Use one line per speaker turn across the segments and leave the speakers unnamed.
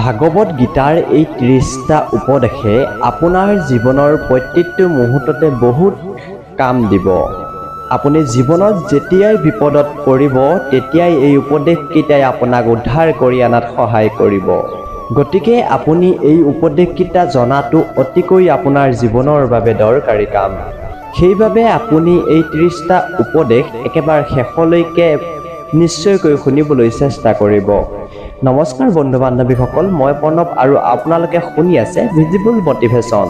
ভাগৱত গীতাৰ এই ৩০টা উপদেশে আপোনাৰ জীৱনৰ প্ৰত্যেকটো মুহূৰ্ততে বহুত কাম দিব। আপুনি জীৱনত যেতিয়াই বিপদত পৰিব তেতিয়াই এই উপদেশকেইটাই আপোনাক উদ্ধাৰ কৰি অনাত সহায় কৰিব। গতিকে আপুনি এই উপদেশকেইটা জনাটো অতিকৈ আপোনাৰ জীৱনৰ বাবে দৰকাৰী কাম। সেইবাবে আপুনি এই ৩০টা উপদেশ একেবাৰে শেষলৈকে নিশ্চয়কৈ শুনিবলৈ চেষ্টা কৰিব। নমস্কাৰ বন্ধু বান্ধৱীসকল, মই প্ৰণৱ আৰু আপোনালোকে শুনি আছে ভিজিবল মটিভেশ্যন।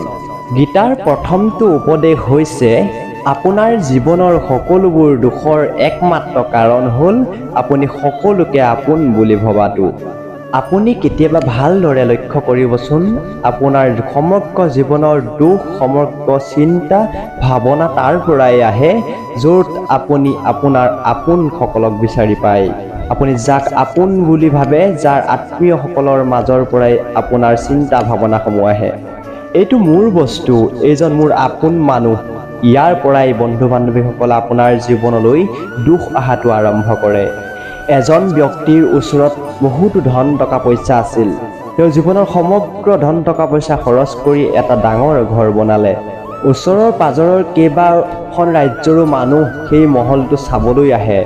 গীতাৰ প্ৰথমটো উপদেশ হৈছে আপোনাৰ জীৱনৰ সকলোবোৰ দুখৰ একমাত্ৰ কাৰণ হ'ল আপুনি সকলোকে আপোন বুলি ভবাটো। আপুনি কেতিয়াবা ভালদৰে লক্ষ্য কৰিবচোন, আপোনাৰ সমগ্ৰ জীৱনৰ দুখ, সমগ্ৰ চিন্তা ভাৱনা তাৰ পৰাই আহে য'ত আপুনি আপোনাৰ আপোনসকলক বিচাৰি পায়। আপুনি যাক আপোন বুলি ভাবে, যাৰ আত্মীয়সকলৰ মাজৰ পৰাই আপোনাৰ চিন্তা ভাৱনাসমূহ আহে। এইটো মোৰ বস্তু, এইজন মোৰ আপোন মানুহ। ইয়াৰ পৰাই বন্ধু বান্ধৱীসকল আপোনাৰ জীৱনলৈ দুখ অহাটো আৰম্ভ কৰে। এজন ব্যক্তিৰ ওচৰত বহুতো ধন টকা পইচা আছিল। তেওঁ জীৱনৰ সমগ্ৰ ধন টকা পইচা খৰচ কৰি এটা ডাঙৰ ঘৰ বনালে। ওচৰৰ পাজৰৰ কেইবাখন ৰাজ্যৰো মানুহ সেই মহলটো চাবলৈ আহে।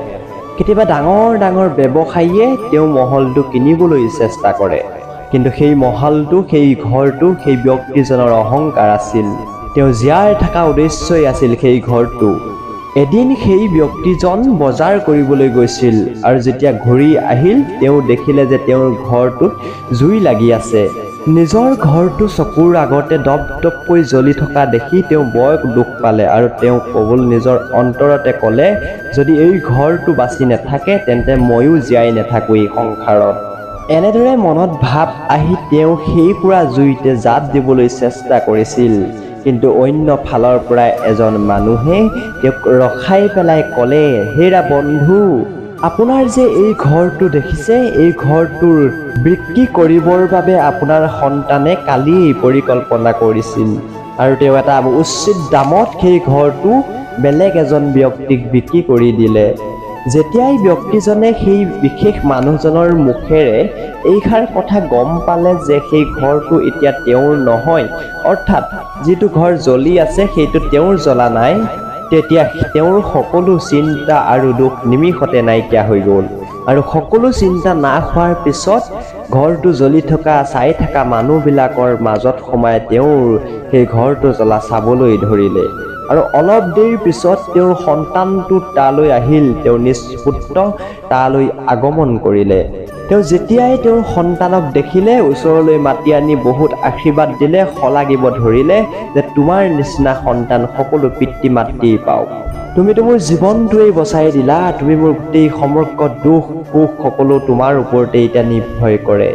কেতিয়াবা ডাঙৰ ডাঙৰ ব্যৱসায়ীয়ে তেওঁ মহলটো কিনিবলৈ চেষ্টা কৰে, কিন্তু সেই মহলটো, সেই ঘৰটো সেই ব্যক্তিজনৰ অহংকাৰ আছিল। তেওঁ জীয়াই থকা উদ্দেশ্যই আছিল সেই ঘৰটো। এদিন সেই ব্যক্তিজন বজাৰ কৰিবলৈ গৈছিল আৰু যেতিয়া ঘূৰি আহিল তেওঁ দেখিলে যে তেওঁৰ ঘৰটোত জুই লাগি আছে। নিজৰ ঘৰটো চকুৰ আগতে দপদপকৈ জ্বলি থকা দেখি তেওঁ বৰ দুখ পালে আৰু তেওঁ নিজৰ অন্তৰতে ক'লে, যদি এই ঘৰটো বাচি নাথাকে তেন্তে ময়ো জীয়াই নাথাকোঁ এই সংসাৰত। এনেদৰে মনত ভাৱ আহি তেওঁ সেই পুৰা জুইতে জাপ দিবলৈ চেষ্টা কৰিছিল, কিন্তু অন্য ফালৰ পৰা এজন মানুহে তেওঁক ৰখাই পেলাই ক'লে, হেৰা বন্ধু, আপোনাৰ যে এই ঘৰটো দেখিছে, এই ঘৰটোৰ বিক্ৰী কৰিবৰ বাবে আপোনাৰ সন্তানে কালিয়েই পৰিকল্পনা কৰিছিল আৰু তেওঁ এটা উচিত দামত সেই ঘৰটো বেলেগ এজন ব্যক্তিক বিক্ৰী কৰি দিলে। যেতিয়াই ব্যক্তিজনে সেই বিশেষ মানুহজনৰ মুখেৰে এইষাৰ কথা গম পালে যে সেই ঘৰটো এতিয়া তেওঁৰ নহয়, অৰ্থাৎ যিটো ঘৰ জ্বলি আছে সেইটো তেওঁৰ জ্বলা নাই, তেতিয়া তেওঁৰ সকলো চিন্তা আৰু দুখ নিমিষতে নাইকিয়া হৈ গ'ল। আৰু সকলো চিন্তা নাশ হোৱাৰ পিছত ঘৰটো জ্বলি থকা চাই থকা মানুহবিলাকৰ মাজত সোমাই তেওঁৰ সেই ঘৰটো জ্বলা চাবলৈ ধৰিলে। আৰু অলপ দেৰিৰ পিছত তেওঁৰ সন্তানটো তালৈ আহিল, তেওঁৰ নিজ পুত্ৰ তালৈ আগমন কৰিলে। তেওঁ যেতিয়াই তেওঁৰ সন্তানক দেখিলে ওচৰলৈ মাতি আনি বহুত আশীৰ্বাদ দিলে, শলাগিব ধৰিলে যে তোমাৰ নিচিনা সন্তান সকলো পিতৃ মাতৃয়ে পাওক। তুমিতো মোৰ জীৱনটোৱেই বচাই দিলা, তুমি মোৰ গোটেই সমগ্ৰ দুখ সুখ সকলো তোমাৰ ওপৰতে এতিয়া নিৰ্ভৰ কৰে।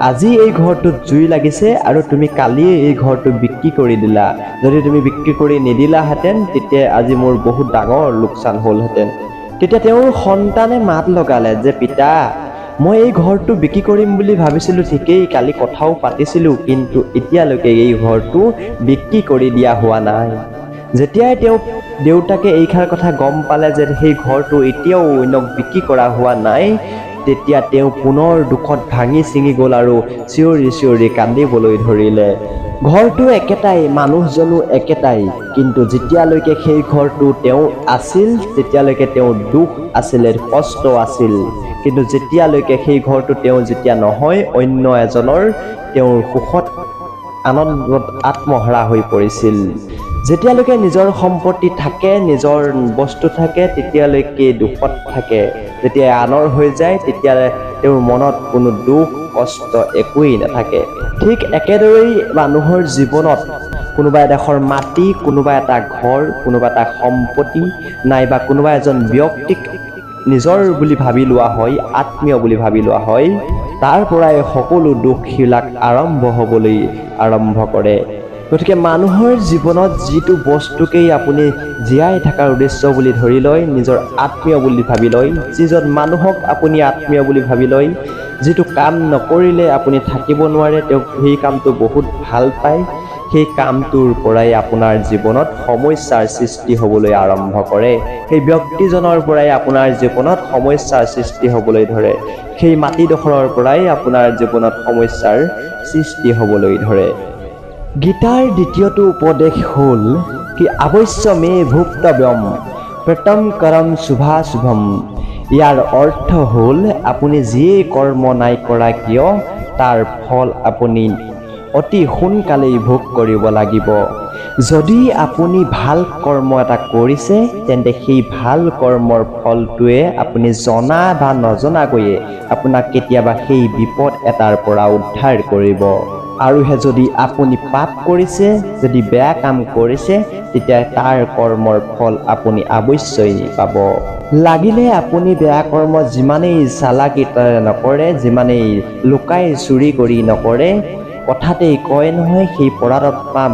আজি এই ঘৰটোত জুই লাগিছে আৰু তুমি কালিয়ে এই ঘৰটো বিক্ৰী কৰি দিলা। যদি তুমি বিক্ৰী কৰি নিদিলাহেঁতেন তেতিয়া আজি মোৰ বহুত ডাঙৰ লোকচান হ'লহেঁতেন। তেতিয়া তেওঁৰ সন্তানে মাত লগালে যে পিতা, মই এই ঘৰটো বিক্ৰী কৰিম বুলি ভাবিছিলোঁ ঠিকেই, কালি কথাও পাতিছিলোঁ, কিন্তু এতিয়ালৈকে এই ঘৰটো বিক্ৰী কৰি দিয়া হোৱা নাই। যেতিয়াই তেওঁ দেউতাকে এইষাৰ কথা গম পালে যে সেই ঘৰটো এতিয়াও অন্যক বিক্ৰী কৰা হোৱা নাই, তেতিয়া তেওঁ পুনৰ দুখত ভাঙি ছিঙি গ'ল আৰু চিঞৰি চিঞৰি কান্দিবলৈ ধৰিলে। ঘৰটো একেটাই, মানুহজনো একেটাই, কিন্তু যেতিয়ালৈকে সেই ঘৰটো তেওঁৰ আছিল তেতিয়ালৈকে তেওঁৰ দুখ আছিলে, কষ্ট আছিল, কিন্তু যেতিয়ালৈকে সেই ঘৰটো তেওঁ যেতিয়া নহয় অন্য এজনৰ, তেওঁৰ সুখত আনন্দত আত্মহাৰা হৈ পৰিছিল। যেতিয়ালৈকে নিজৰ সম্পত্তি থাকে, নিজৰ বস্তু থাকে তেতিয়ালৈকে দুখত থাকে, যেতিয়া আনৰ হৈ যায় তেতিয়া তেওঁৰ মনত কোনো দুখ কষ্ট একোৱেই নাথাকে। ঠিক একেদৰেই মানুহৰ জীৱনত কোনোবা এডোখৰ মাটি, কোনোবা এটা ঘৰ, কোনোবা এটা সম্পত্তি নাইবা কোনোবা এজন ব্যক্তিক নিজৰ বুলি ভাবি লোৱা হয়, আত্মীয় বুলি ভাবি লোৱা হয়, তাৰ পৰাই সকলো দুখবিলাক আৰম্ভ হ'বলৈ আৰম্ভ কৰে। গতিকে মানুহৰ জীৱনত যিটো বস্তুকেই আপুনি জীয়াই থকাৰ উদ্দেশ্য বুলি ধৰি লয়, নিজৰ আত্মীয় বুলি ভাবি লয়, যিজন মানুহক আপুনি আত্মীয় বুলি ভাবি লয়, যিটো কাম নকৰিলে আপুনি থাকিব নোৱাৰে, তেওঁক সেই কামটো বহুত ভাল পায়, সেই কামটোৰ পৰাই আপোনাৰ জীৱনত সমস্যাৰ সৃষ্টি হ'বলৈ আৰম্ভ কৰে। সেই ব্যক্তিজনৰ পৰাই আপোনাৰ জীৱনত সমস্যাৰ সৃষ্টি হ'বলৈ ধৰে। সেই মাটিডোখৰৰ পৰাই আপোনাৰ জীৱনত সমস্যাৰ সৃষ্টি হ'বলৈ ধৰে। গীতাৰ দ্বিতীয়টো উপদেশ হ'ল কি অৱশ্য মে ভুক্তব্যম প্ৰতম কৰম শুভাশুভম। ইয়াৰ অৰ্থ হ'ল আপুনি যিয়েই কৰ্ম নাই কৰা কিয় তাৰ ফল আপুনি অতি সোনকালেই ভোগ কৰিব লাগিব। যদি আপুনি ভাল কৰ্ম এটা কৰিছে তেন্তে সেই ভাল কৰ্মৰ ফলটোৱে আপুনি জনা বা নজনাকৈয়ে আপোনাক কেতিয়াবা সেই বিপদ এটাৰ পৰা উদ্ধাৰ কৰিব। আৰুহে যদি আপুনি পাপ কৰিছে, যদি বেয়া কাম কৰিছে, তেতিয়া তাৰ কৰ্মৰ ফল আপুনি অৱশ্যই পাব। লাগিলে আপুনি বেয়া কৰ্ম যিমানেই চালাকিৰে নকৰে, যিমানেই লুকাই চুৰি কৰি নকৰে, কথাতেই কয় নহয় সেই পৰাত্মা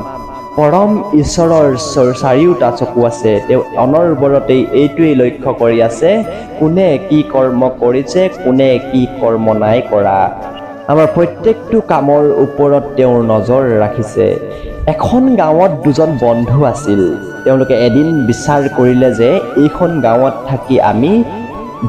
পৰম ঈশ্বৰৰ চাৰিওটা চকু আছে। তেওঁ অনবৰতেই এইটোৱেই লক্ষ্য কৰি আছে কোনে কি কৰ্ম কৰিছে, কোনে কি কৰ্ম নাই কৰা। আমাৰ প্ৰত্যেকটো কামৰ ওপৰত তেওঁৰ নজৰ ৰাখিছে। এখন গাঁৱত দুজন বন্ধু আছিল। তেওঁলোকে এদিন বিচাৰ কৰিলে যে এইখন গাঁৱত থাকি আমি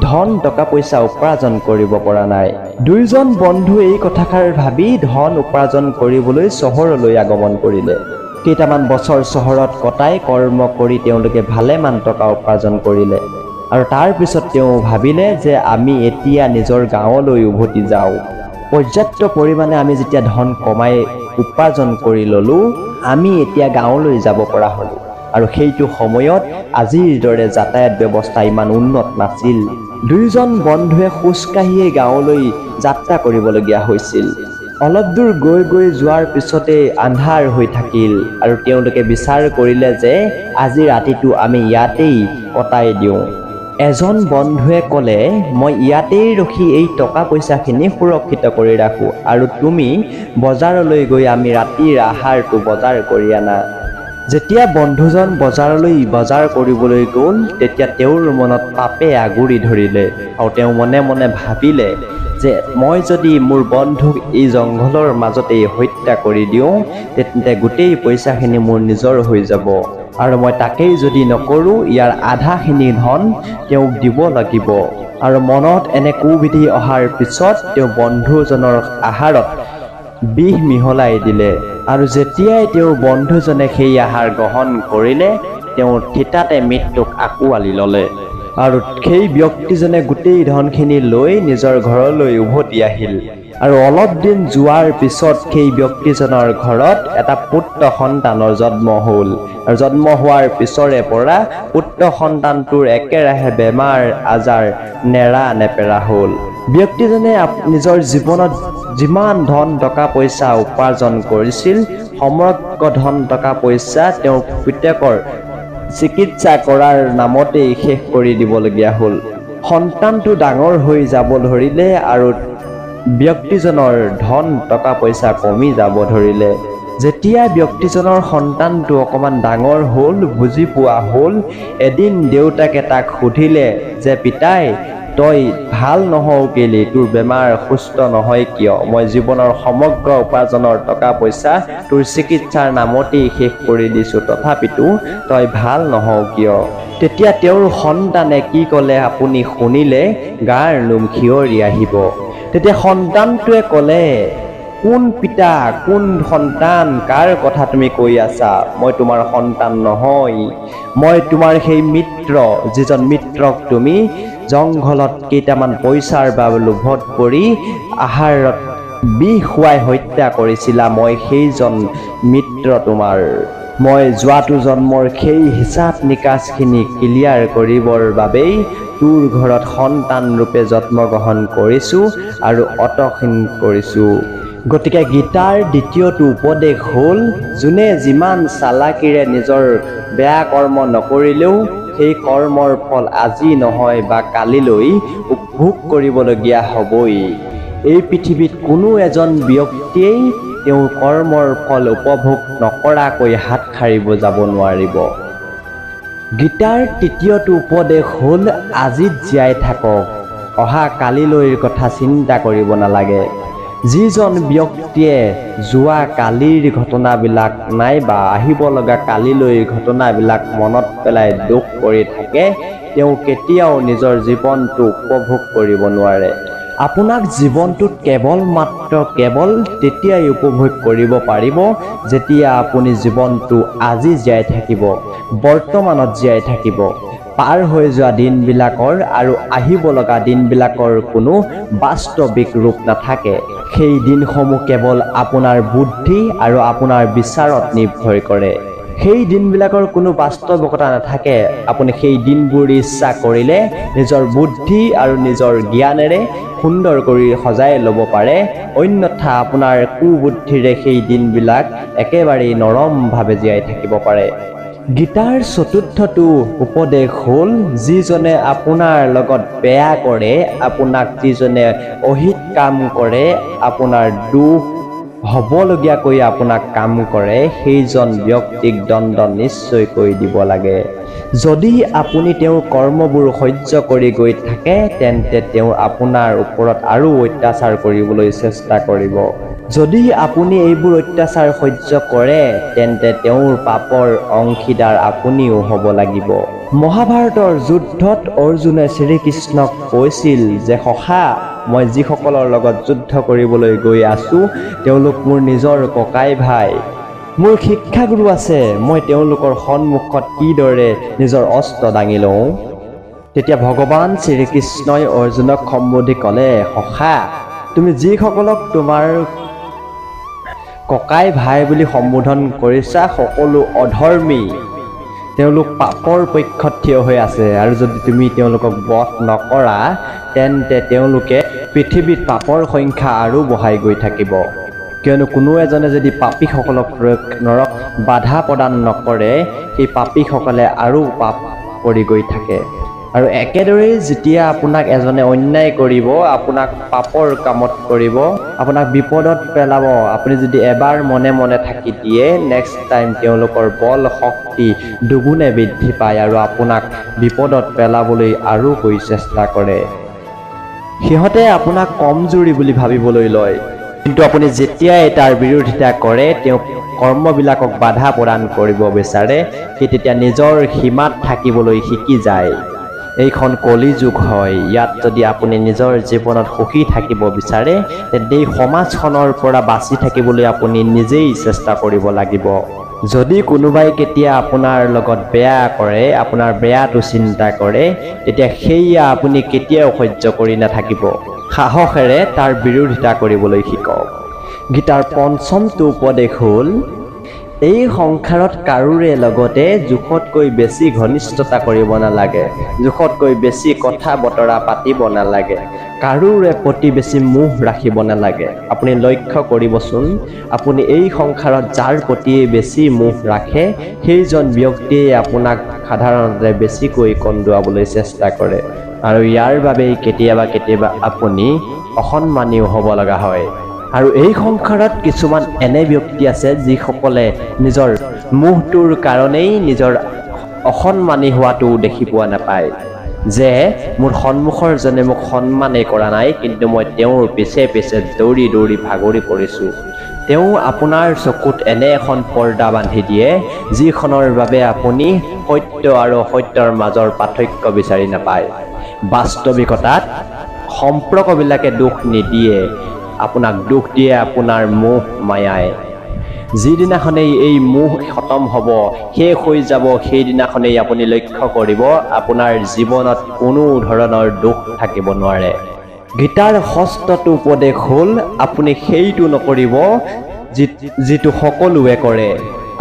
ধন টকা পইচা উপাৰ্জন কৰিব পৰা নাই। দুয়োজন বন্ধু এই কথাষাৰ ভাবি ধন উপাৰ্জন কৰিবলৈ চহৰলৈ আগমন কৰিলে। কেইটামান বছৰ চহৰত কটাই কৰ্ম কৰি তেওঁলোকে ভালেমান টকা উপাৰ্জন কৰিলে। আৰু তাৰ পিছত তেওঁ ভাবিলে যে আমি এতিয়া নিজৰ গাঁৱলৈ উভতি যাওঁ। পৰ্যাপ্ত পৰিমাণে আমি যেতিয়া ধন কমাই উপাৰ্জন কৰি ল'লোঁ, আমি এতিয়া গাঁৱলৈ যাব পৰা হ'লোঁ। আৰু সেইটো সময়ত আজিৰ দৰে যাতায়াত ব্যৱস্থা ইমান উন্নত নাছিল। দুয়োজন বন্ধুৱে খোজকাঢ়িয়ে গাঁৱলৈ যাত্ৰা কৰিবলগীয়া হৈছিল। অলপ দূৰ গৈ যোৱাৰ পিছতে আন্ধাৰ হৈ থাকিল আৰু তেওঁলোকে বিচাৰ কৰিলে যে আজি ৰাতিটো আমি ইয়াতেই কটাই দিওঁ। এজন বন্ধুৱে ক'লে, মই ইয়াতেই ৰখি এই টকা পইচাখিনি সুৰক্ষিত কৰি ৰাখোঁ আৰু তুমি বজাৰলৈ গৈ আমি ৰাতিৰ আহাৰটো বজাৰ কৰি আনা। যেতিয়া বন্ধুজন বজাৰলৈ বজাৰ কৰিবলৈ গ'ল, তেতিয়া তেওঁৰ মনত পাপে আগুৰি ধৰিলে আৰু তেওঁ মনে মনে ভাবিলে যে মই যদি মোৰ বন্ধুক এই জংঘলৰ মাজতেই হত্যা কৰি দিওঁ তেন্তে গোটেই পইচাখিনি মোৰ নিজৰ হৈ যাব আৰু মই তাকেই যদি নকৰোঁ ইয়াৰ আধাখিনি ধন তেওঁক দিব লাগিব। আৰু মনত এনে কুবিধি অহাৰ পিছত তেওঁ বন্ধুজনৰ আহাৰত বিষ মিহলাই দিলে আৰু যেতিয়াই তেওঁৰ বন্ধুজনে সেই আহাৰ গ্ৰহণ কৰিলে তেওঁ থিতাতে মৃত্যুক আঁকোৱালি ল'লে। আৰু সেই ব্যক্তিজনে গোটেই ধনখিনি লৈ নিজৰ ঘৰলৈ উভতি আহিল। আৰু অলপ দিন যোৱাৰ পিছত সেই ব্যক্তিজনৰ ঘৰত এটা পুত্ৰ সন্তানৰ জন্ম হ'ল। আৰু জন্ম হোৱাৰ পিছৰে পৰা পুত্ৰ সন্তানটোৰ একেৰাহে বেমাৰ আজাৰ নেৰা নেপেৰা হ'ল। ব্যক্তিজনে নিজৰ জীৱনত যিমান ধন টকা পইচা উপাৰ্জন কৰিছিল সমগ্ৰ ধন টকা পইচা তেওঁৰ পিতকৰ চিকিৎসা কৰাৰ নামতেই শেষ কৰি দিবলগীয়া হ'ল। সন্তানটো ডাঙৰ হৈ যাব ধৰিলে আৰু ব্যক্তিজনৰ ধন টকা পইচা কমি যাব ধৰিলে। যেতিয়া ব্যক্তিজনৰ সন্তানটো অকণমান ডাঙৰ হ'ল, বুজি পোৱা হ'ল, এদিন দেউতাকে তাক সুধিলে যে পিতাই তই ভাল নহওঁ কেলে, তোৰ বেমাৰ সুস্থ নহয় কিয়? মই জীৱনৰ সমগ্ৰ উপাৰ্জনৰ টকা পইচা তোৰ চিকিৎসাৰ নামতেই শেষ কৰি দিছোঁ, তথাপিতো তই ভাল নহওঁ কিয়? তেতিয়া তেওঁৰ সন্তানে কি ক'লে আপুনি শুনিলে গাৰ নোম শিয়ৰি আহিব। তেতিয়া সন্তানটোৱে ক'লে, কোন পিতা, কোন সন্তান, কাৰ কথা তুমি কৈ আছা? মই তোমাৰ সন্তান নহয়, মই তোমাৰ সেই মিত্ৰ, যিজন মিত্ৰক তুমি জংঘলত কেইটামান পইচাৰ বাবে লোভত পৰি আহাৰত বিষ খুৱাই হত্যা কৰিছিলা। মই সেইজন মিত্ৰ তোমাৰ। মই যোৱাটো জন্মৰ সেই হিচাপ নিকাচখিনি ক্লিয়াৰ কৰিবৰ বাবেই তোৰ ঘৰত সন্তান ৰূপে জন্মগ্ৰহণ কৰিছোঁ আৰু অতসীন কৰিছোঁ। গতিকে গীতাৰ দ্বিতীয়টো উপদেশ হ'ল যোনে যিমান চালাকিৰে নিজৰ বেয়া কৰ্ম নকৰিলেও সেই কৰ্মৰ ফল আজি নহয় বা কালিলৈ উপভোগ কৰিবলগীয়া হ'বই। এই পৃথিৱীত কোনো এজন ব্যক্তিয়েই তেওঁৰ কৰ্মৰ ফল উপভোগ নকৰাকৈ হাত সাৰিব যাব নোৱাৰিব। গীতাৰ তৃতীয়টো উপদেশ হ'ল আজিত জীয়াই থাকক, অহা কালিলৈৰ কথা চিন্তা কৰিব নালাগে। যিজন ব্যক্তিয়ে যোৱা কালিৰ ঘটনাবিলাক নাইবা আহিব লগা কালিলৈৰ ঘটনাবিলাক মনত পেলাই দুখ কৰি থাকে তেওঁ কেতিয়াও নিজৰ জীৱনটো উপভোগ কৰিব নোৱাৰে। আপোনাক জীৱনটোত কেৱল তেতিয়াই উপভোগ কৰিব পাৰিব যেতিয়া আপুনি জীৱনটো আজি জীয়াই থাকিব, বৰ্তমানত জীয়াই থাকিব। পাৰ হৈ যোৱা দিনবিলাকৰ আৰু আহিব লগা দিনবিলাকৰ কোনো বাস্তৱিক ৰূপ নাথাকে। সেই দিনসমূহ কেৱল আপোনাৰ বুদ্ধি আৰু আপোনাৰ বিচাৰত নিৰ্ভৰ কৰে। সেই দিনবিলাকৰ কোনো বাস্তৱিকতা নাথাকে। আপুনি সেই দিনবোৰ ইচ্ছা কৰিলে নিজৰ বুদ্ধি আৰু নিজৰ জ্ঞানেৰে সুন্দৰ কৰি সজাই ল'ব পাৰে, অন্যথা আপোনাৰ কুবুদ্ধিৰে সেই দিনবিলাক একেবাৰেই নৰমভাৱে জীয়াই থাকিব পাৰে। গীতাৰ চতুৰ্থটো উপদেশ হ'ল, যিজনে আপোনাৰ লগত বেয়া কৰে, আপোনাক যিজনে অহিত কাম কৰে, আপোনাৰ দুখ হ'বলগীয়াকৈ আপোনাক কাম কৰে, সেইজন ব্যক্তিক দণ্ড নিশ্চয়কৈ দিব লাগে। যদি আপুনি তেওঁৰ কৰ্মবোৰ সহ্য কৰি গৈ থাকে, তেন্তে তেওঁ আপোনাৰ ওপৰত আৰু অত্যাচাৰ কৰিবলৈ চেষ্টা কৰিব। যদি আপুনি এইবোৰ অত্যাচাৰ সহ্য কৰে, তেন্তে তেওঁৰ পাপৰ অংশীদাৰ আপুনিও হ'ব লাগিব। মহাভাৰতৰ যুদ্ধত অৰ্জুনে শ্ৰীকৃষ্ণক কৈছিল যে, সখা, মই যিসকলৰ লগত যুদ্ধ কৰিবলৈ গৈ আছো, তেওঁলোক মোৰ নিজৰ ককাই ভাই। মোৰ শিক্ষাগুৰু আছে, মই তেওঁলোকৰ সন্মুখত কিদৰে নিজৰ অস্ত্ৰ দাঙি লওঁ। তেতিয়া ভগৱান শ্ৰীকৃষ্ণই অৰ্জুনক সম্বোধি ক'লে, সখা, তুমি যিসকলক তোমাৰ ককাই ভাই বুলি সম্বোধন কৰিছা, সকলো অধৰ্মী। তেওঁলোক পাপৰ পক্ষত থিয় হৈ আছে, আৰু যদি তুমি তেওঁলোকক বধ নকৰা, তেন্তে তেওঁলোকে পৃথিৱীত পাপৰ সংখ্যা আৰু বঢ়াই গৈ থাকিব। কিয়নো কোনো এজনে যদি পাপীসকলক নৰক বাধা প্ৰদান নকৰে, সেই পাপীসকলে আৰু পাপ কৰি গৈ থাকে। আৰু একেদৰেই যেতিয়া আপোনাক এজনে অন্যায় কৰিব, আপোনাক পাপৰ কামত কৰিব, আপোনাক বিপদত পেলাব, আপুনি যদি এবাৰ মনে মনে থাকি দিয়ে, নেক্সট টাইম তেওঁলোকৰ বল শক্তি দুগুণে বৃদ্ধি পায় আৰু আপোনাক বিপদত পেলাবলৈ আৰু কৈ চেষ্টা কৰে। সিহঁতে আপোনাক কমজুৰি বুলি ভাবিবলৈ লয়, কিন্তু আপুনি যেতিয়াই তাৰ বিৰোধিতা কৰে, তেওঁ কৰ্মবিলাকক বাধা প্ৰদান কৰিব বিচাৰে, সি তেতিয়া নিজৰ সীমাত থাকিবলৈ শিকি যায়। এইখন কলিযুগ হয়। ইয়াত যদি আপুনি নিজৰ জীৱনত সুখী থাকিব বিচাৰে, তেন্তে এই সমাজখনৰ পৰা বাচি থাকিবলৈ আপুনি নিজেই চেষ্টা কৰিব লাগিব। যদি কোনোবাই কেতিয়া আপোনাৰ লগত বেয়া কৰে, আপোনাৰ বেয়াটো চিন্তা কৰে, তেতিয়া সেয়া আপুনি কেতিয়াও সহ্য কৰি নাথাকিব। সাহসেৰে তাৰ বিৰোধিতা কৰিবলৈ শিকক। গীতাৰ পঞ্চমটো উপদেশ হ'ল, এই সংসাৰত কাৰোৰে লগতে জোখতকৈ বেছি ঘনিষ্ঠতা কৰিব নালাগে, জোখতকৈ বেছি কথা বতৰা পাতিব নালাগে, কাৰোৰে প্ৰতি বেছি মোহ ৰাখিব নালাগে। আপুনি লক্ষ্য কৰিবচোন, আপুনি এই সংসাৰত যাৰ প্ৰতিয়ে বেছি মোহ ৰাখে, সেইজন ব্যক্তিয়ে আপোনাক সাধাৰণতে বেছিকৈ কন্দুৱাবলৈ চেষ্টা কৰে, আৰু ইয়াৰ বাবেই কেতিয়াবা আপুনি অসন্মানীয় হ'ব লগা হয়। আৰু এই সংসাৰত কিছুমান এনে ব্যক্তি আছে, যিসকলে নিজৰ মোহটোৰ কাৰণেই নিজৰ অসন্মানী হোৱাটো দেখি পোৱা নাপায়, যে মোৰ সন্মুখৰ জনে মোক সন্মানেই কৰা নাই, কিন্তু মই তেওঁৰ পিছে পিছে দৌৰি দৌৰি ভাগৰি পৰিছোঁ। তেওঁ আপোনাৰ চকুত এনে এখন পৰ্দা বান্ধি দিয়ে, যিখনৰ বাবে আপুনি সত্য আৰু অসত্যৰ মাজৰ পাৰ্থক্য বিচাৰি নাপায়। বাস্তৱিকতাত সম্পৰ্কবিলাকে দোষ নিদিয়ে, আপোনাক দুখ দিয়ে আপোনাৰ মোহ মায়াই। যিদিনাখনেই এই মোহ খতম হ'ব, শেষ হৈ যাব, সেইদিনাখনেই আপুনি লক্ষ্য কৰিব আপোনাৰ জীৱনত কোনো ধৰণৰ দুখ থাকিব নোৱাৰে। গীতাৰ ষষ্ঠটো উপদেশ হ'ল, আপুনি সেইটো নকৰিব যিটো সকলোৱে কৰে,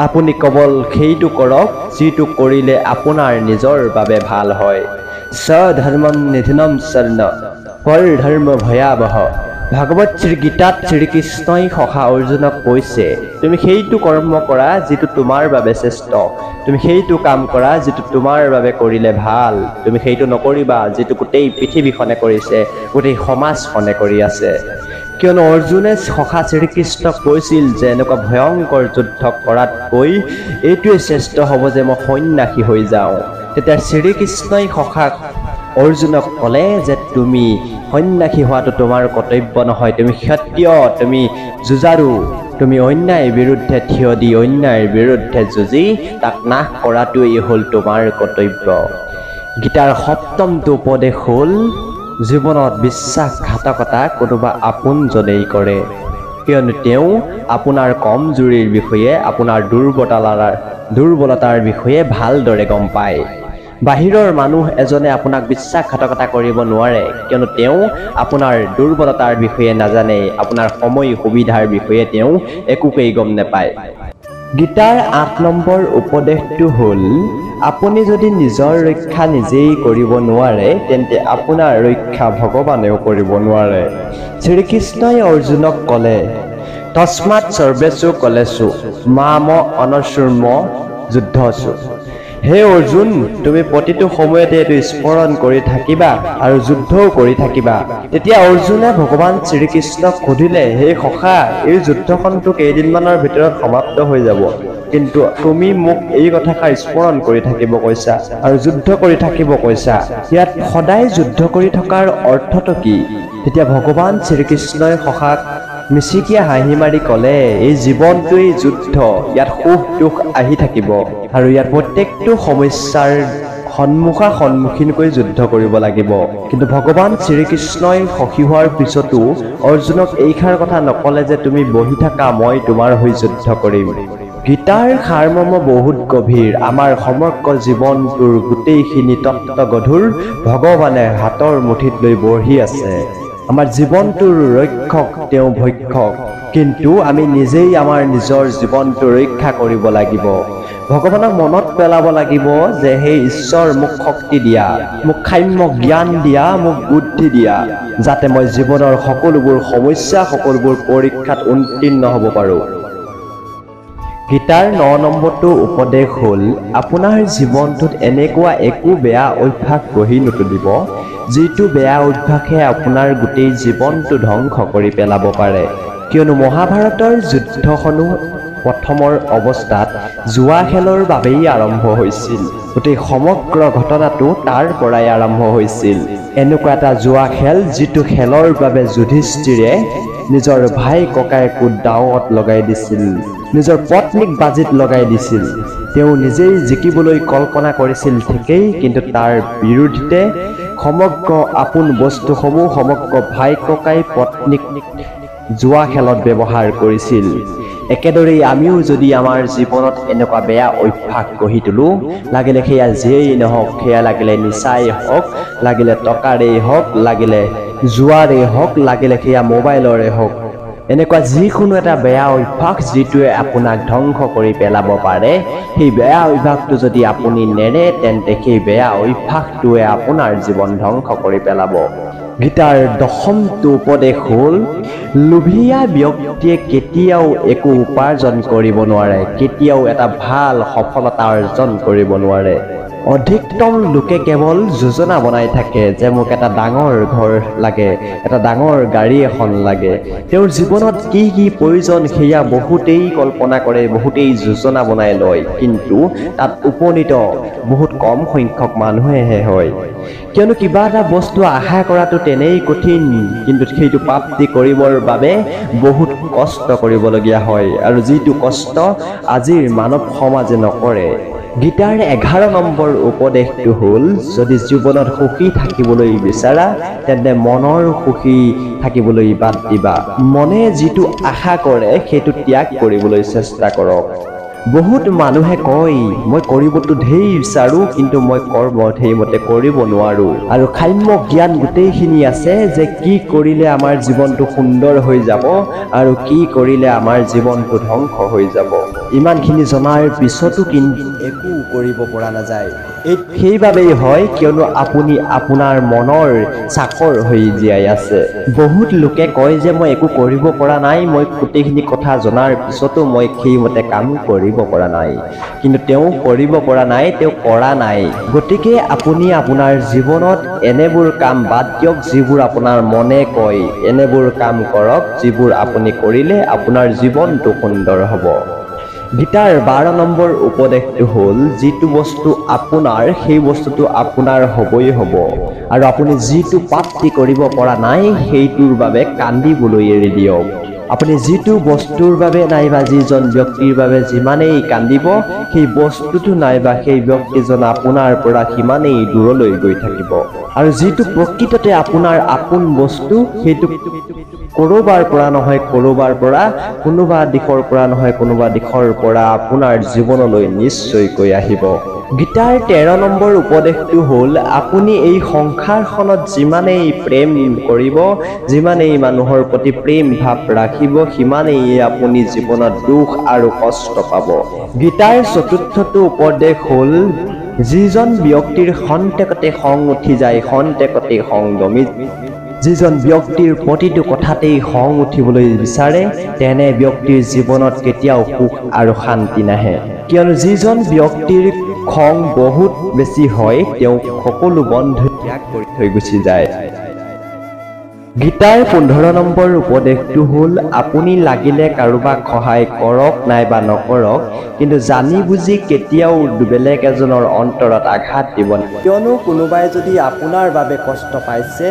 আপুনি কেৱল সেইটো কৰক যিটো কৰিলে আপোনাৰ নিজৰ বাবে ভাল হয়। স্বধৰ্মম নিধনম শৰণ পৰধৰ্ম ভয়াবহ। ভাগৱত শ্ৰীগীতাত শ্ৰীকৃষ্ণই সখা অৰ্জুনক কৈছে, তুমি সেইটো কৰ্ম কৰা যিটো তোমাৰ বাবে শ্ৰেষ্ঠ, তুমি সেইটো কাম কৰা যিটো তোমাৰ বাবে কৰিলে ভাল, তুমি সেইটো নকৰিবা যিটো গোটেই পৃথিৱীখনে কৰিছে, গোটেই সমাজখনে কৰি আছে। কিয়নো অৰ্জুনে সখা শ্ৰীকৃষ্ণক কৈছিল যে এনেকুৱা ভয়ংকৰ যুদ্ধ কৰাতকৈ এইটোৱে শ্ৰেষ্ঠ হ'ব যে মই সন্ন্যাসী হৈ যাওঁ। তেতিয়া শ্ৰীকৃষ্ণই সখা অৰ্জুনক ক'লে যে তুমি সন্ন্যাসী হোৱাটো তোমাৰ কৰ্তব্য নহয়, তুমি ক্ষত্ৰিয়, তুমি যুঁজাৰু, তুমি অন্যায়ৰ বিৰুদ্ধে থিয় দি অন্যায়ৰ বিৰুদ্ধে যুঁজি তাক নাশ কৰাটোৱেই হ'ল তোমাৰ কৰ্তব্য। গীতাৰ সপ্তমটো উপদেশ হ'ল, জীৱনত বিশ্বাসঘাতকতা কোনোবা আপোনজনেই কৰে, কিয়নো তেওঁ আপোনাৰ কমজুৰিৰ বিষয়ে, আপোনাৰ দুৰ্বলতাৰ বিষয়ে ভালদৰে গম পায়। বাহিৰৰ মানুহ এজনে আপোনাক বিশ্বাসঘাতকতা কৰিব নোৱাৰে, কিয়নো তেওঁ আপোনাৰ দুৰ্বলতাৰ বিষয়ে নাজানে, আপোনাৰ সময় সুবিধাৰ বিষয়ে তেওঁ একোকেই গম নাপায়। গীতাৰ 8 নম্বৰ উপদেশটো হ'ল, আপুনি যদি নিজৰ ৰক্ষা নিজেই কৰিব নোৱাৰে তেন্তে আপোনাৰ ৰক্ষা ভগৱানেও কৰিব নোৱাৰে। শ্ৰীকৃষ্ণই অৰ্জুনক ক'লে, তস্মাৎ সৰ্বেষু কলেষু মাম অনশূৰ্ম যুদ্ধসু। হে অৰ্জুন, তুমি প্ৰতিটো সময়তে এইটো স্মৰণ কৰি থাকিবা আৰু যুদ্ধও কৰি থাকিবা। তেতিয়া অৰ্জুনে ভগৱান শ্ৰীকৃষ্ণক সুধিলে, হে সখা, এই যুদ্ধখনটো কেইদিনমানৰ ভিতৰত সমাপ্ত হৈ যাব, কিন্তু তুমি মোক এই কথাষাৰ স্মৰণ কৰি থাকিব কৈছা আৰু যুদ্ধ কৰি থাকিব কৈছা, ইয়াত সদায় যুদ্ধ কৰি থকাৰ অৰ্থটো কি? তেতিয়া ভগৱান শ্ৰীকৃষ্ণই সখাক মিচিকিয়া হাঁহি মাৰি ক'লে, এই জীৱনটোৱেই যুদ্ধ, ইয়াত সুখ দুখ আহি থাকিব আৰু ইয়াত প্ৰত্যেকটো সমস্যাৰ সন্মুখীনকৈ যুদ্ধ কৰিব লাগিব। কিন্তু ভগৱান শ্ৰীকৃষ্ণই সখী হোৱাৰ পিছতো অৰ্জুনক এইষাৰ কথা নকলে যে তুমি বহি থাকা, মই তোমাৰ হৈ যুদ্ধ কৰিম। গীতাৰ সাৰমৰ্ম বহুত গভীৰ। আমাৰ সমগ্ৰ জীৱনটোৰ গোটেইখিনি তত্ত্বগধুৰ ভগৱানে হাতৰ মুঠিত লৈ বহি আছে। আমাৰ জীৱনটোৰ ৰক্ষক তেওঁ ভক্ষক, কিন্তু আমি নিজেই আমাৰ নিজৰ জীৱনটো ৰক্ষা কৰিব লাগিব। ভগৱানক মনত পেলাব লাগিব যে হে ঈশ্বৰ, মোক শক্তি দিয়া, মোক সাম্য জ্ঞান দিয়া, মোক বুদ্ধি দিয়া, যাতে মই জীৱনৰ সকলোবোৰ সমস্যা, সকলোবোৰ পৰীক্ষাত উত্তীৰ্ণ হ'ব পাৰোঁ। গীতাৰ 9 নম্বৰটো উপদেশ হ'ল, আপোনাৰ জীৱনটোত এনেকুৱা একো বেয়া অভ্যাস গঢ়ি নুতুলিব যিটো বেয়া অভ্যাসে আপোনাৰ গোটেই জীৱনটো ধ্বংস কৰি পেলাব পাৰে। কিয়নো মহাভাৰতৰ যুদ্ধখনো প্ৰথমৰ অৱস্থাত জুৱা খেলৰ বাবেই আৰম্ভ হৈছিল। গোটেই সমগ্ৰ ঘটনাটো তাৰ পৰাই আৰম্ভ হৈছিল। এনেকুৱা এটা জুৱা খেল যিটো খেলৰ বাবে যুধিষ্ঠিৰে নিজৰ ভাই ককায়েকো দাৱত লগাই দিছিল, নিজৰ পত্নীক বাজিত লগাই দিছিল। তেওঁ নিজেই জিকিবলৈ কল্পনা কৰিছিল ঠিকেই, কিন্তু তাৰ বিৰুদ্ধে সমগ্ৰ আপোন বস্তুসমূহ, সমগ্ৰ ভাই ককাই পত্নীক জুৱা খেলত ব্যৱহাৰ কৰিছিল। একেদৰেই আমিও যদি আমাৰ জীৱনত এনেকুৱা বেয়া অভ্যাস গঢ়ি তোলো, লাগিলে সেয়া যিয়েই নহওক, সেয়া লাগিলে নিচাই হওক, লাগিলে টকাৰেই হওক, লাগিলে জুৱাৰেই হওক, লাগিলে সেয়া মোবাইলৰে হওক, এনেকুৱা যিকোনো এটা বেয়া অভ্যাস যিটোৱে আপোনাক ধ্বংস কৰি পেলাব পাৰে, সেই বেয়া অভ্যাসটো যদি আপুনি নেৰে তেন্তে সেই বেয়া অভ্যাসটোৱে আপোনাৰ জীৱন ধ্বংস কৰি পেলাব। গীতাৰ 10মটো উপদেশ হ'ল, লোভীয়া ব্যক্তিয়ে কেতিয়াও একো উপাৰ্জন কৰিব নোৱাৰে, কেতিয়াও এটা ভাল সফলতা অৰ্জন কৰিব নোৱাৰে। অধিকতম লোকে কেৱল যোজনা বনাই থাকে যে মোক এটা ডাঙৰ ঘৰ লাগে, এটা ডাঙৰ গাড়ী এখন লাগে। তেওঁৰ জীৱনত কি কি প্ৰয়োজন সেয়া বহুতেই কল্পনা কৰে, বহুতেই যোজনা বনাই লয়, কিন্তু তাত উপনীত বহুত কম সংখ্যক মানুহেহে হয়। কিয়নো কিবা এটা বস্তু আশা কৰাটো তেনেই কঠিন, কিন্তু সেইটো প্ৰাপ্তি কৰিবৰ বাবে বহুত কষ্ট কৰিবলগীয়া হয়, আৰু যিটো কষ্ট আজিৰ মানৱ সমাজে নকৰে। গীতাৰ 11 নম্বৰ উপদেশটো হ'ল, যদি জীৱনত সুখী থাকিবলৈ বিচাৰা তেন্তে মনৰ সুখী থাকিবলৈ বাদ দিবা। মনে যিটো আশা কৰে সেইটো ত্যাগ কৰিবলৈ চেষ্টা কৰক। বহুত মানুহে কয়, মই কৰিবতো ঢেৰ বিচাৰোঁ, কিন্তু মই কৰ্ম সেইমতে কৰিব নোৱাৰোঁ। আৰু সাম্য জ্ঞান গোটেইখিনি আছে যে কি কৰিলে আমাৰ জীৱনটো সুন্দৰ হৈ যাব আৰু কি কৰিলে আমাৰ জীৱনটো ধ্বংস হৈ যাব। ইমানখিনি জনাৰ পিছতো কিন্তু একো কৰিব পৰা নাযায়। সেইবাবেই হয় কিয়নো আপুনি আপোনাৰ মনৰ চাকৰ হৈ জীয়াই আছে। বহুত লোকে কয় যে মই একো কৰিব পৰা নাই, মই গোটেইখিনি কথা জনাৰ পিছতো মই সেইমতে কাম কৰিব পৰা নাই। কিন্তু তেওঁ কৰিব পৰা নাই, তেওঁ কৰা নাই। গতিকে আপুনি আপোনাৰ জীৱনত এনেবোৰ কাম বাদ দিয়ক যিবোৰ আপোনাৰ মনে কয়, এনেবোৰ কাম কৰক যিবোৰ আপুনি কৰিলে আপোনাৰ জীৱনটো সুন্দৰ হ'ব। গীতাৰ 12 নম্বৰ উপদেশটো হ'ল, যিটো বস্তু আপোনাৰ সেই বস্তুটো আপোনাৰ হ'বই হ'ব, আৰু আপুনি যিটো প্ৰাপ্তি কৰিব পৰা নাই সেইটোৰ বাবে কান্দিবলৈ এৰি দিয়ক। আপুনি যিটো বস্তুৰ বাবে নাইবা যিজন ব্যক্তিৰ বাবে যিমানেই কান্দিব সেই বস্তুটো নাইবা সেই ব্যক্তিজন আপোনাৰ পৰা সিমানেই দূৰলৈ গৈ থাকিব আৰু যিটো প্ৰকৃততে আপোনাৰ আপোন বস্তু সেইটো কৰবাৰ পৰা নহয় কৰবাৰ পৰা কোনোবা দিশৰ পৰা নহয় কোনোবা দিশৰ পৰা আপোনাৰ জীৱনলৈ নিশ্চয়কৈ আহিব গীতাৰ 13 নম্বৰ উপদেশটো হ'ল আপুনি এই সংসাৰখনত যিমানেই প্ৰেম কৰিব যিমানেই মানুহৰ প্ৰতি প্ৰেম ভাৱ ৰাখিব সিমানেই আপুনি জীৱনত দুখ আৰু কষ্ট পাব গীতাৰ 4টো উপদেশ হ'ল যিজন ব্যক্তিৰ খন্তেকতে খং উঠি যায় খন্তেকতে খং দমি যিজন ব্যক্তিৰ প্ৰতিটো কথাতেই খং উঠিবলৈ বিচাৰে তেনে ব্যক্তিৰ জীৱনত কেতিয়াও সুখ আৰু শান্তি নাহে কিয়নো যিজন ব্যক্তিৰ খং বহুত বেছি হয় তেওঁ সকলো বন্ধু ত্যাগ কৰি থৈ গুচি যায় গীতাৰ 15 নম্বৰ উপদেশটো হ'ল আপুনি লাগিলে কাৰোবাক সহায় কৰক নাইবা নকৰক কিন্তু জানি বুজি কেতিয়াও বেলেগ এজনৰ অন্তৰত আঘাত দিব কিয়নো কোনোবাই যদি আপোনাৰ বাবে কষ্ট পাইছে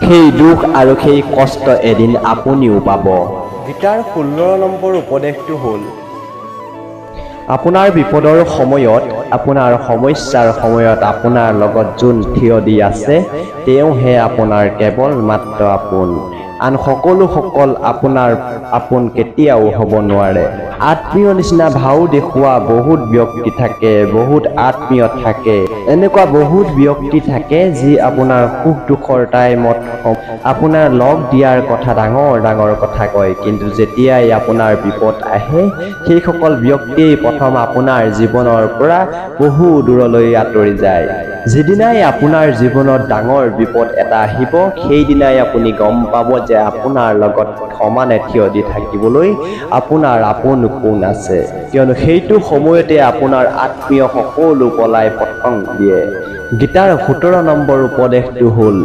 সেই দুখ আৰু সেই কষ্ট এদিন আপুনিও পাব গীতাৰ 16 নম্বৰ উপদেশটো হ'ল আপোনাৰ বিপদৰ সময়ত আপোনাৰ সমস্যাৰ সময়ত আপোনাৰ লগত যোন থিয় দি আছে তেওঁহে আপোনাৰ কেৱল মাত্ৰ আপোন আন সকল আপোনাৰ আপোন কেতিয়াও হ'ব নোৱাৰে আত্মীয় নিচিনা ভাও দেখুওৱা বহুত ব্যক্তি থাকে বহুত আত্মীয় থাকে এনেকুৱা বহুত ব্যক্তি থাকে যি আপোনাৰ সুখ দুখৰ টাইমত আপোনাৰ লগ দিয়াৰ কথা ডাঙৰ কথা কয় কিন্তু যেতিয়াই আপোনাৰ বিপদ আহে সেই সকল ব্যক্তিয়ে প্ৰথম আপোনাৰ জীৱনৰ পৰা বহু দূৰলৈ আঁতৰি যায় যেদিনাই আপোনাৰ জীৱনত ডাঙৰ বিপদ এটা আহিব সেইদিনাই আপুনি গম পাব যে আপোনাৰ লগত সমানে থিয় দি থাকিবলৈ আপোনাৰ আপোন কোন আছে কিয়নো সেইটো সময়তে আপোনাৰ আত্মীয় সকলো পলাই পতং দিয়ে গীতাৰ 17 নম্বৰ উপদেশটো হ'ল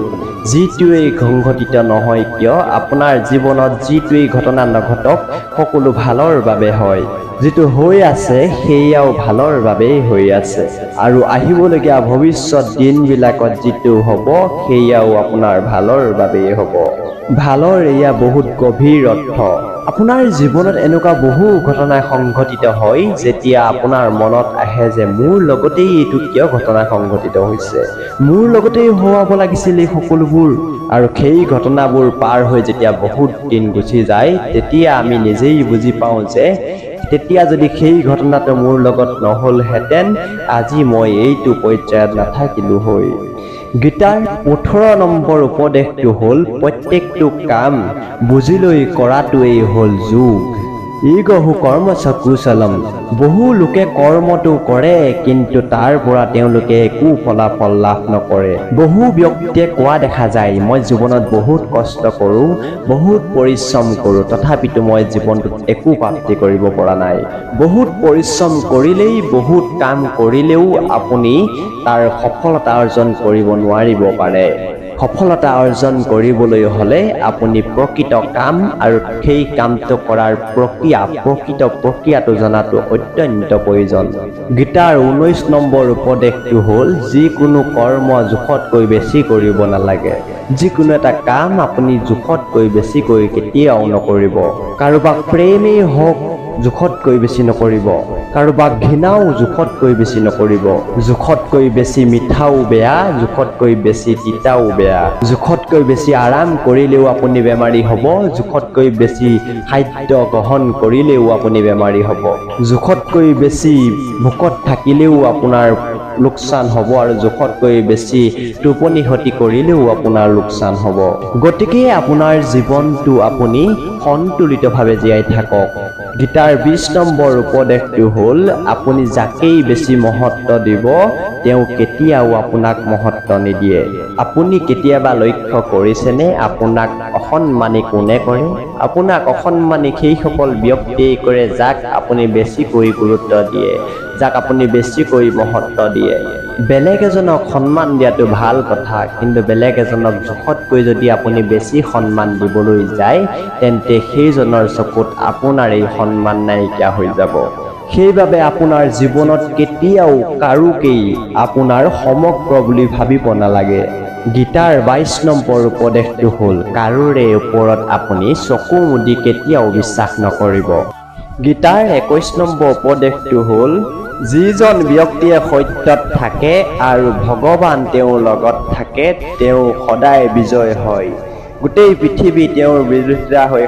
যিটোৱেই সংঘটিত নহয় কিয় আপোনাৰ জীৱনত যিটোৱেই ঘটনা নঘটক সকলো ভালৰ বাবে হয় যিটো হৈ আছে সেয়াও ভালৰ বাবেই হৈ আছে আৰু আহিবলগীয়া ভৱিষ্যত দিনবিলাকত যিটো হ'ব সেয়াও আপোনাৰ ভালৰ বাবেই হ'ব ভালৰ এয়া বহুত গভীৰ অৰ্থ আপোনাৰ জীৱনত এনেকুৱা বহু ঘটনা সংঘটিত হয় যেতিয়া আপোনাৰ মনত আহে যে মোৰ লগতেই এইটো কিয় ঘটনা সংঘটিত হৈছে মোৰ লগতেই হোৱাব লাগিছিল এই সকলোবোৰ আৰু সেই ঘটনাবোৰ পাৰ হৈ যেতিয়া বহুত দিন গুচি যায় তেতিয়া আমি নিজেই বুজি পাওঁ যে তেতিয়া যদি সেই ঘটনাটো মোৰ লগত নহলহেঁতেন আজি মই এইটো পৰ্যায়ত নাথাকিলো হয় গীতাৰ 18 নম্বৰ উপদেশটো হ'ল প্ৰত্যেকটো কাম বুজি লৈ কৰাটোৱেই হ'ল যোগ ইগহু কৰ্মচ কুশলম বহু লোকে কৰ্মটো কৰে কিন্তু তাৰ পৰা তেওঁলোকে একো ফলাফল লাভ নকৰে বহু ব্যক্তিয়ে কোৱা দেখা যায় মই জীৱনত বহুত কষ্ট কৰোঁ বহুত পৰিশ্ৰম কৰোঁ তথাপিতো মই জীৱনটোত একো প্ৰাপ্তি কৰিব পৰা নাই বহুত পৰিশ্ৰম কৰিলেই বহুত কাম কৰিলেও আপুনি তাৰ সফলতা অৰ্জন কৰিব নোৱাৰিব পাৰে সফলতা অৰ্জন কৰিবলৈ হলে আপুনি প্ৰকৃত কাম আৰু সেই কামটো কৰাৰ প্ৰকৃত প্ৰক্ৰিয়াটো জনাটো অত্যন্ত প্ৰয়োজন গীতাৰ 19 নম্বৰ উপদেশটো হ'ল যিকোনো কৰ্ম জোখতকৈ বেছি কৰিব নালাগে যিকোনো এটা কাম আপুনি জোখতকৈ বেছিকৈ কেতিয়াও নকৰিব কাৰোবাক প্ৰেমেই হওক জোখতকৈ বেছি নকৰিব কাৰোবাক ঘৃণাও জোখতকৈ বেছি নকৰিব জোখতকৈ বেছি মিঠাও বেয়া জোখতকৈ বেছি তিতাও বেয়া জোখতকৈ বেছি আৰাম কৰিলেও আপুনি বেমাৰী হ'ব জোখতকৈ বেছি খাদ্য গ্ৰহণ কৰিলেও আপুনি বেমাৰী হ'ব জোখতকৈ বেছি ভোকত থাকিলেও আপোনাৰ লোকচান হ'ব আৰু জোখতকৈ বেছি টোপনি ক্ষতি কৰিলেও আপোনাৰ লোকচান হ'ব গতিকে আপোনাৰ জীৱনটো আপুনি সন্তুলিতভাৱে জীয়াই থাকক গীতাৰ 20 নম্বৰ উপদেশটো হ'ল আপুনি যাকেই বেছি মহত্ব দিব তেওঁ কেতিয়াও আপোনাক মহত্ব নিদিয়ে আপুনি কেতিয়াবা লক্ষ্য কৰিছেনে আপোনাক অসন্মানী কোনে কৰে আপোনাক অসন্মানী সেইসকল ব্যক্তিয়ে কৰে যাক আপুনি বেছিকৈ গুৰুত্ব দিয়ে যাক আপুনি বেছিকৈ মহত্ব দিয়ে বেলেগ এজনক সন্মান দিয়াটো ভাল কথা কিন্তু বেলেগ এজনক জোখতকৈ যদি আপুনি বেছি সন্মান দিবলৈ যায় তেন্তে সেইজনৰ চকুত আপোনাৰ এই সন্মান নাইকিয়া হৈ যাব সেইবাবে আপোনাৰ জীৱনত কেতিয়াও কাৰোকেই আপোনাৰ সমগ্ৰ বুলি ভাবিব নালাগে গীতাৰ 22 নম্বৰ উপদেশটো হ'ল কাৰোৰে ওপৰত আপুনি চকু মুদি কেতিয়াও বিশ্বাস নকৰিব। গীতাৰ 21 নম্বৰ উপদেশটো হ'ল যিজন ব্যক্তিয়ে সত্যত থাকে আৰু ভগৱান তেওঁৰ লগত থাকে তেওঁ সদায় বিজয় হয়। গোটেই পৃথিৱী তেওঁৰ বিৰোধিতা হৈ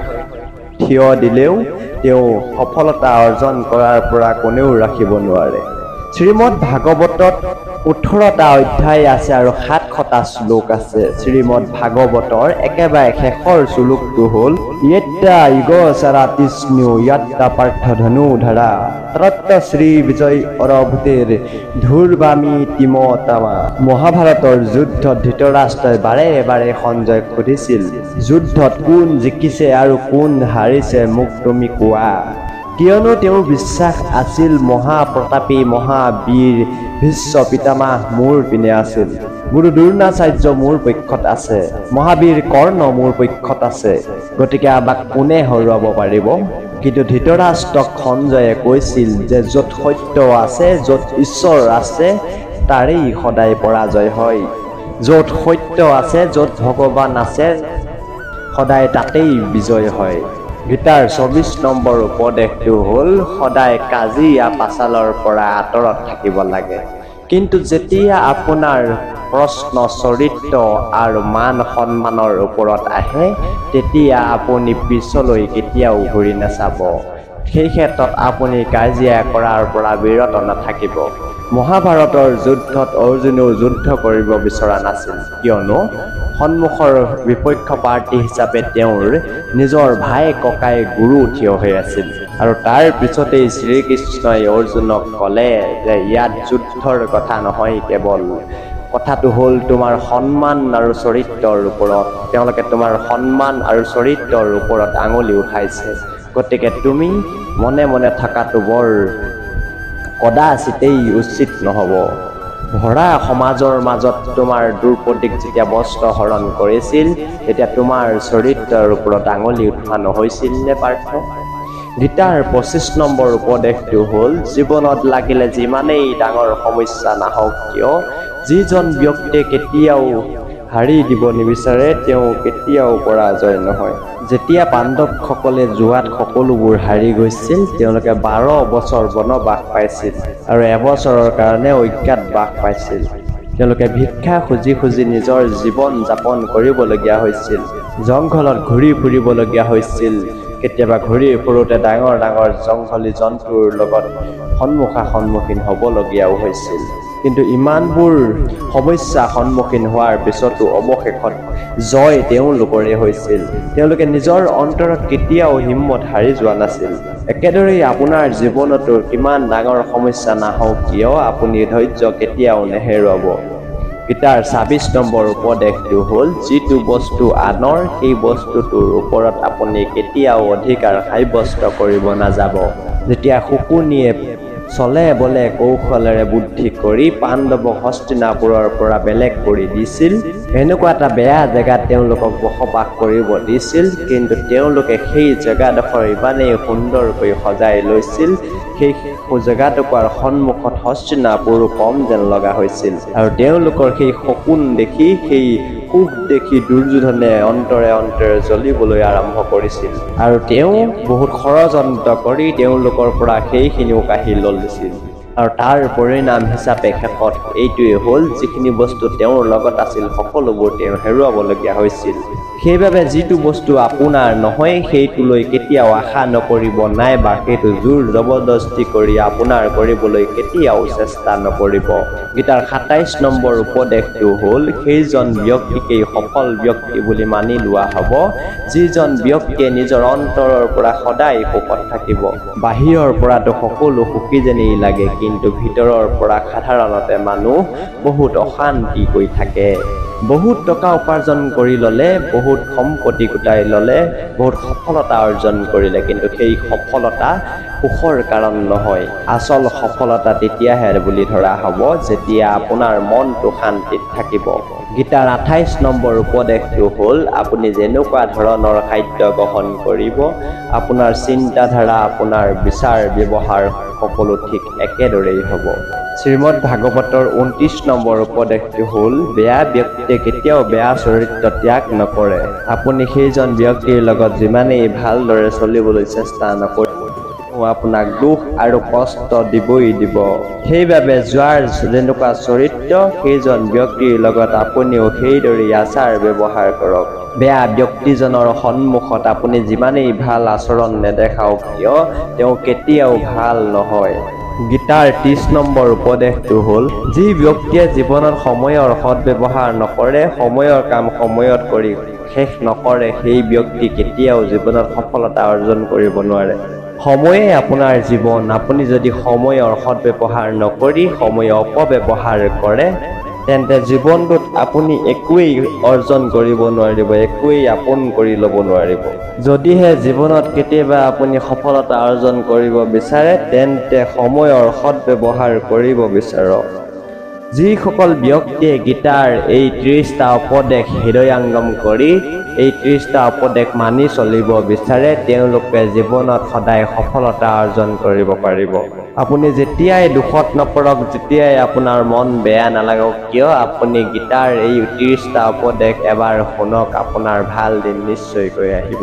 থিয় দিলেও তেওঁ সফলতা অৰ্জন কৰাৰ পৰা কোনেও ৰাখিব নোৱাৰে। শ্ৰীমদ ভাগৱতত 18টা অধ্যায় আছে আৰু 700টা শ্লোক আছে। শ্ৰীমদ ভাগৱতৰ একেবাৰে শেষৰ শ্লোকটো হ'ল য়েত্তা ইগচাৰা তৃষ্ণু য়াত্তা পাৰ্থ ধনুধৰা তত্ত শ্ৰী বিজয় অৰভূতেৰ ধুৰ্বামী তিমতামা। মহাভাৰতৰ যুদ্ধত ধৃতৰাষ্ট্ৰই বাৰে বাৰে সঞ্জয়ক সুধিছিল যুদ্ধত কোন জিকিছে আৰু কোন হাৰিছে মোক তুমি কোৱা। কিয়নো তেওঁৰ বিশ্বাস আছিল মহাপ্ৰতাপী মহাবীৰ ভীষ্ম পিতামহ মোৰ পিনে আছিল, গুৰু দ্ৰোণাচাৰ্য মোৰ পক্ষত আছে, মহাবীৰ কৰ্ণ মোৰ পক্ষত আছে, গতিকে আমাক কোনে হৰুৱাব পাৰিব। কিন্তু ধৃতৰাষ্ট্ৰক সঞ্জয়ে কৈছিল যে য'ত সত্য আছে য'ত ঈশ্বৰ আছে তাৰেই সদায় পৰাজয় হয়, য'ত সত্য আছে য'ত ভগৱান আছে সদায় তাতেই বিজয় হয়। গীতাৰ 24 নম্বৰ উপদেশটো হ'ল সদায় কাজিয়া পাচালৰ পৰা আঁতৰত থাকিব লাগে। কিন্তু যেতিয়া আপোনাৰ প্ৰশ্ন চৰিত্ৰ আৰু মান সন্মানৰ ওপৰত আহে তেতিয়া আপুনি পিছলৈ কেতিয়াও ঘূৰি নাচাব। সেই ক্ষেত্ৰত আপুনি কাজিয়া কৰাৰ পৰা বিৰত নাথাকিব। মহাভাৰতৰ যুদ্ধত অৰ্জুনেও যুদ্ধ কৰিব বিচৰা নাছিল, কিয়নো সন্মুখৰ বিপক্ষ প্ৰাৰ্থী হিচাপে তেওঁৰ নিজৰ ভাই ককাই গুৰু থিয় হৈ আছিল। আৰু তাৰ পিছতেই শ্ৰীকৃষ্ণই অৰ্জুনক ক'লে যে ইয়াত যুদ্ধৰ কথা নহয়, কেৱল কথাটো হ'ল তোমাৰ সন্মান আৰু চৰিত্ৰৰ ওপৰত। তেওঁলোকে তোমাৰ সন্মান আৰু চৰিত্ৰৰ ওপৰত আঙুলি উঠাইছে, গতিকে তুমি মনে মনে থকাটো বৰ কদাচিতেই উচিত নহ'ব। ভৰা সমাজৰ মাজত তোমাৰ দ্ৰৌপদীক যেতিয়া বস্ত্ৰ হৰণ কৰিছিল তেতিয়া তোমাৰ চৰিত্ৰৰ ওপৰত আঙুলি উঠোৱা নহৈছিল নে পাৰ্থ? গীতাৰ 25 নম্বৰ উপদেশটো হ'ল জীৱনত লাগিলে যিমানেই ডাঙৰ সমস্যা নাহক কিয় যিজন ব্যক্তিয়ে কেতিয়াও হাৰি দিব নিবিচাৰে তেওঁ কেতিয়াও পৰাজয় নহয়। যেতিয়া পাণ্ডৱসকলে যোৱাত সকলোবোৰ হাৰি গৈছিল তেওঁলোকে 12 বছৰ বনবাস পাইছিল আৰু এবছৰৰ কাৰণে অজ্ঞাতবাস পাইছিল। তেওঁলোকে ভিক্ষা খুজি খুজি নিজৰ জীৱন যাপন কৰিবলগীয়া হৈছিল, জংঘলত ঘূৰি ফুৰিবলগীয়া হৈছিল, কেতিয়াবা ঘূৰি ফুৰোতে ডাঙৰ ডাঙৰ জংঘলী জন্তুৰ লগত সন্মুখীন হ'বলগীয়াও হৈছিল। কিন্তু ইমানবোৰ সমস্যা সন্মুখীন হোৱাৰ পিছতো অৱশেষত জয় তেওঁলোকৰে হৈছিল। তেওঁলোকে নিজৰ অন্তৰত কেতিয়াও হিম্মত হাৰি যোৱা নাছিল। একেদৰেই আপোনাৰ জীৱনতো কিমান ডাঙৰ সমস্যা নাহক কিয় আপুনি ধৈৰ্য কেতিয়াও নেহেৰুৱাব। গীতাৰ 26 নম্বৰ উপদেশটো হ'ল যিটো বস্তু আনৰ সেই বস্তুটোৰ ওপৰত আপুনি কেতিয়াও অধিকাৰ সাব্যস্ত কৰিব নাযাব। যেতিয়া শকুনিয়ে চলে বলে কৌশলেৰে বুদ্ধি কৰি পাণ্ডৱক হস্তিনাপুৰৰ পৰা বেলেগ কৰি দিছিল, এনেকুৱা এটা বেয়া জেগাত তেওঁলোকক বসবাস কৰিব দিছিল, কিন্তু তেওঁলোকে সেই জেগাডোখৰ ইমানেই সুন্দৰকৈ সজাই লৈছিল সেই জেগাটুকুৰাৰ সন্মুখত হস্তিনাপুৰো কম যেন লগা হৈছিল। আৰু তেওঁলোকৰ সেই সপোন দেখি সেই সুখ দেখি দুৰ্যোধনে অন্তৰে অন্তৰে জ্বলিবলৈ আৰম্ভ কৰিছিল আৰু তেওঁ বহুত ষড়যন্ত্ৰ কৰি তেওঁলোকৰ পৰা সেইখিনিও কাঢ়ি লৈছিল। আৰু তাৰ পৰিণাম হিচাপে শেষত এইটোৱে হ'ল যিখিনি বস্তু তেওঁৰ লগত আছিল সকলোবোৰ তেওঁ হেৰুৱাবলগীয়া হৈছিল। সেইবাবে যিটো বস্তু আপোনাৰ নহয় সেইটোলৈ কেতিয়াও আশা নকৰিব, নাইবা সেইটো জোৰ জবৰদস্তি কৰি আপোনাৰ কৰিবলৈ কেতিয়াও চেষ্টা নকৰিব। গীতাৰ 27 নম্বৰ উপদেশটো হ'ল সেইজন ব্যক্তিকেই সফল ব্যক্তি বুলি মানি লোৱা হ'ব যিজন ব্যক্তিয়ে নিজৰ অন্তৰৰ পৰা সদায় সুখত থাকিব। বাহিৰৰ পৰাতো সকলো সুখী যেনেই লাগে, কিন্তু ভিতৰৰ পৰা সাধাৰণতে মানুহ বহুত অশান্তি হৈ থাকে। বহুত টকা উপাৰ্জন কৰি ল'লে, বহুত সম্পত্তি গোটাই ল'লে, বহুত সফলতা অৰ্জন কৰিলে, কিন্তু সেই সফলতা সুখৰ কাৰণ নহয়। আচল সফলতা তেতিয়াহে বুলি ধৰা হ'ব যেতিয়া আপোনাৰ মনটো শান্তিত থাকিব। গীতাৰ 28 নম্বৰ উপদেশটো হ'ল আপুনি যেনেকুৱা ধৰণৰ খাদ্য গ্ৰহণ কৰিব আপোনাৰ চিন্তাধাৰা, আপোনাৰ বিচাৰ ব্যৱহাৰ সকলো ঠিক একেদৰেই হ'ব। শ্ৰীমদ ভাগৱতৰ 29 নম্বৰ উপদেশটো হ'ল বেয়া ব্যক্তিয়ে কেতিয়াও বেয়া চৰিত্ৰ ত্যাগ নকৰে। আপুনি সেইজন ব্যক্তিৰ লগত যিমানেই ভালদৰে চলিবলৈ চেষ্টা নকৰে আপোনাক দুখ আৰু কষ্ট দিবই দিব। সেইবাবে যোৱাৰ যেনেকুৱা চৰিত্ৰ সেইজন ব্যক্তিৰ লগত আপুনিও সেইদৰে আচাৰ ব্যৱহাৰ কৰক। বেয়া ব্যক্তিজনৰ সন্মুখত আপুনি যিমানেই ভাল আচৰণ নেদেখাওক কিয় তেওঁ কেতিয়াও ভাল নহয়। গীতাৰ 30 নম্বৰ উপদেশটো হ'ল যি ব্যক্তিয়ে জীৱনত সময়ৰ সৎব্যৱহাৰ নকৰে, সময়ৰ কাম সময়ত কৰি শেষ নকৰে, সেই ব্যক্তি কেতিয়াও জীৱনত সফলতা অৰ্জন কৰিব নোৱাৰে। সময়ে আপোনাৰ জীৱন। আপুনি যদি সময়ৰ সৎব্যৱহাৰ নকৰি সময় অপব্যৱহাৰ কৰে তেন্তে জীৱনটোত আপুনি একোৱেই অৰ্জন কৰিব নোৱাৰিব, একোৱেই আপোন কৰি ল'ব নোৱাৰিব। যদিহে জীৱনত কেতিয়াবা আপুনি সফলতা অৰ্জন কৰিব বিচাৰে তেন্তে সময়ৰ সৎব্যৱহাৰ কৰিব বিচাৰক। যিসকল ব্যক্তিয়ে গীতাৰ এই 30টা উপদেশ হৃদয়ংগম কৰি এই 30টা উপদেশ মানি চলিব বিচাৰে তেওঁলোকে জীৱনত সদায় সফলতা অৰ্জন কৰিব পাৰিব। আপুনি যেতিয়াই দুখত নপৰক, যেতিয়াই আপোনাৰ মন বেয়া নালাগক কিয় আপুনি গীতাৰ এই 30টা উপদেশ এবাৰ শুনক, আপোনাৰ ভাল দিন নিশ্চয়কৈ আহিব।